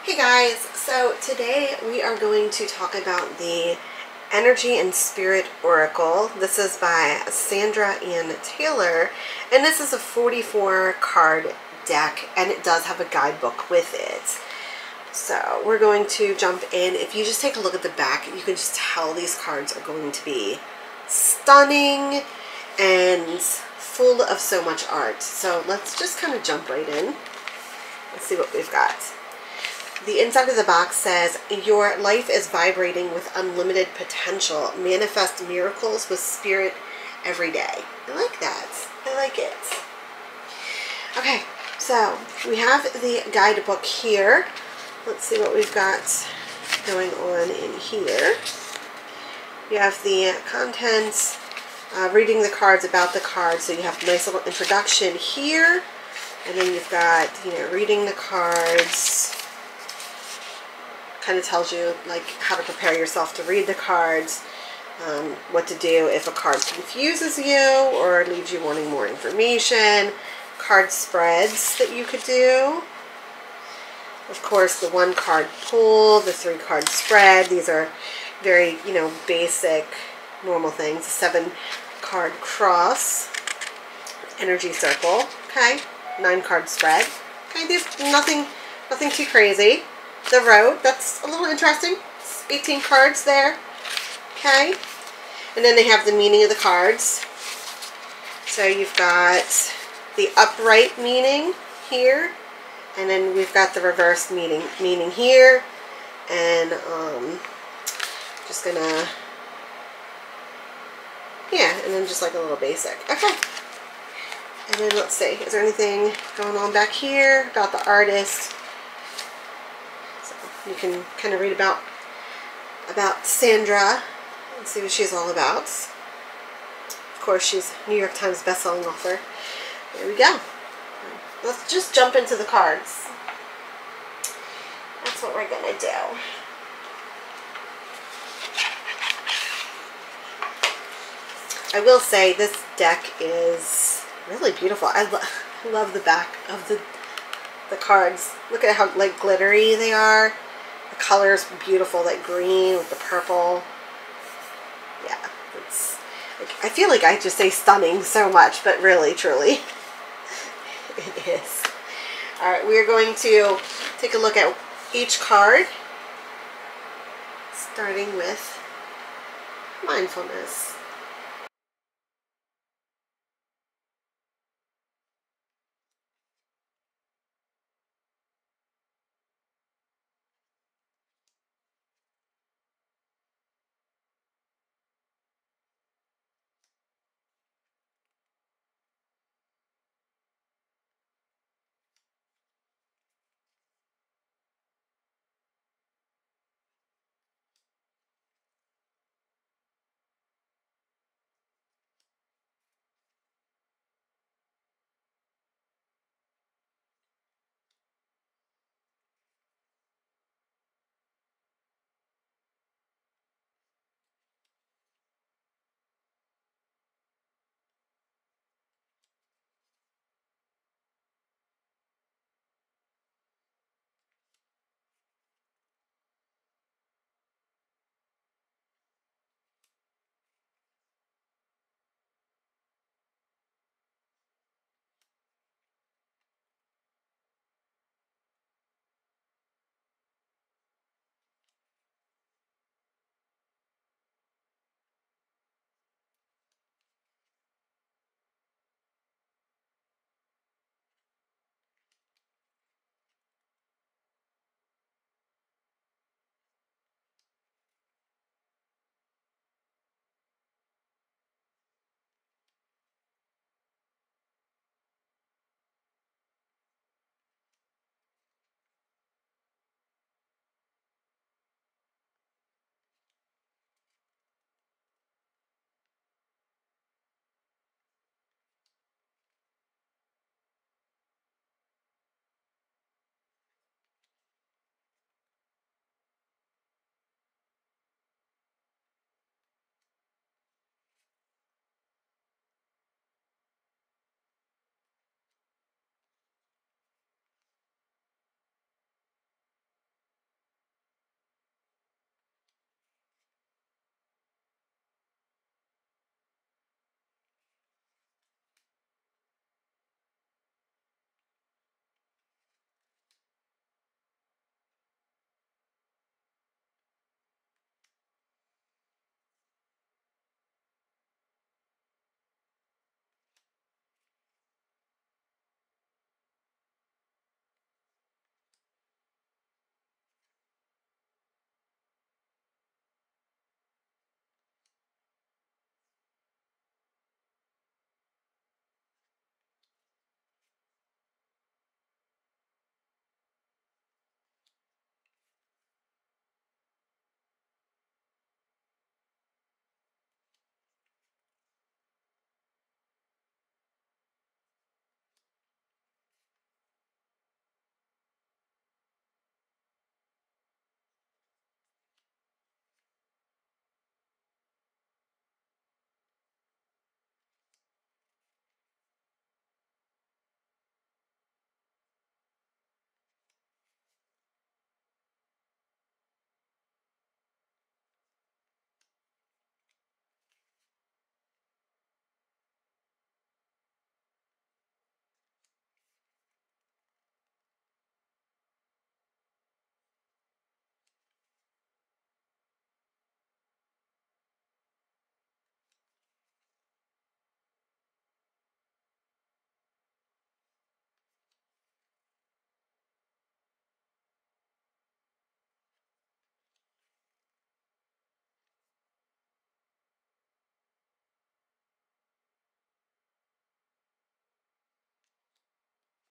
Hey guys, so today we are going to talk about the Energy and Spirit Oracle. This is by Sandra Ann Taylor, and this is a 44 card deck, and it does have a guidebook with it. So we're going to jump in. If you just take a look at the back, you can just tell these cards are going to be stunning and full of so much art. So let's just kind of jump right in. Let's see what we've got. The inside of the box says, your life is vibrating with unlimited potential. Manifest miracles with spirit every day. I like that. I like it. Okay, so we have the guidebook here. Let's see what we've got going on in here. We have the contents, reading the cards about the cards. So you have a nice little introduction here. And then you've got, reading the cards. Kind of tells you like how to prepare yourself to read the cards, what to do if a card confuses you or leaves you wanting more information, card spreads that you could do. Of course, the 1 card pull, the 3 card spread. These are very, basic, normal things. 7 card cross, energy circle, okay, 9 card spread. Okay, there's nothing too crazy. The road, that's a little interesting. It's 18 cards there. Okay. And then they have the meaning of the cards. So you've got the upright meaning here. And then we've got the reversed meaning here. And just gonna, and then just like a little basic. Okay. And then let's see, is there anything going on back here about the artist? You can kind of read about Sandra and see what she's all about. Of course, she's New York Times bestselling author. There we go. Let's just jump into the cards. That's what we're going to do. I will say this deck is really beautiful. I love the back of the cards. Look at how like glittery they are. The color's beautiful, that green with the purple. Yeah, it's like, I feel like I just say stunning so much, but really, truly, it is. All right, we're going to take a look at each card, starting with mindfulness.